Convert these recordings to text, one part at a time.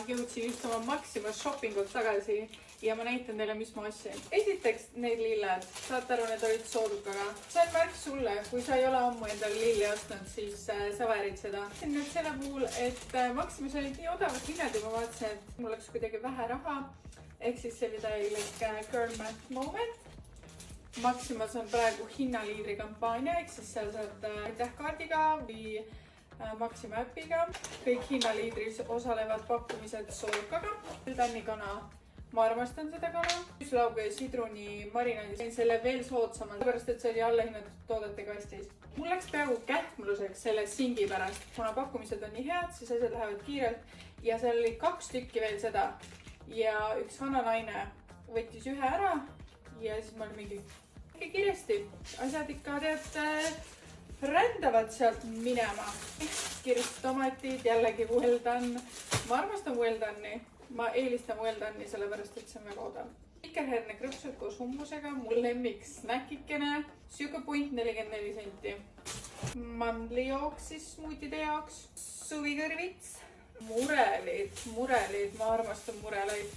jõudsin just oma Maximas shoppingult tagasi ja ma näitan teile, mis ma ostsin. Esiteks need lilled, saate aru, need olid soodukaga. See on märk sulle, kui sa ei ole ammu endale lilli ostnud, siis sa väärid seda. Nüüd selle puhul, et Maximas olid nii odavad hinnad ja ma vaatasin, et mul oleks kuidagi vähe raha. Ehk siis see oli täielik girl math moment. Maximas on praegu hinnaliidri kampaania, ehk siis seal saad tähkaardiga või Maxima äpiga. Kõik hinnaliidris osalevad pakkumised soodukaga. Tännikana, ma armastan seda kana. Lauge ja sidruni marinaadis sain selle veel soodsamalt, pärast et see oli allahinnatud toodete kastis. Mul läks peaaegu kähmluseks selle singi pärast. Kuna pakkumised on nii head, siis asjad lähevad kiirelt ja seal oli 2 tükki veel seda. Ja üks vana naine võttis ühe ära ja siis ma olin mingi kiiresti. Asjad ikka rändavad sealt minema. Kiiresti tomatid, jällegi well done. Ma armastan well done'i. Ma eelistan well done'i sellepärast, et see on väga odav. Pikerherne krõpsud koos hummusega, mul lemmik snäkikene. Siuke punt 44 senti. Mandlijooks siis smuutide jaoks. Suvikõrvits. Murelid, ma armastan mureleid.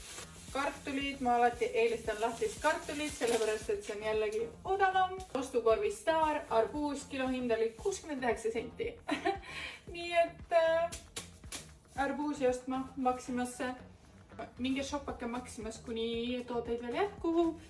Kartulid, ma alati eelistan lahtist kartulid, sellepärast et see on jällegi odavam. Ostukorvi Star, arbuus, kilohind oli 69 senti. Nii et arbuusi ostma Maximasse. Minge shoppake Maximas, kuni tooteid veel jätkub.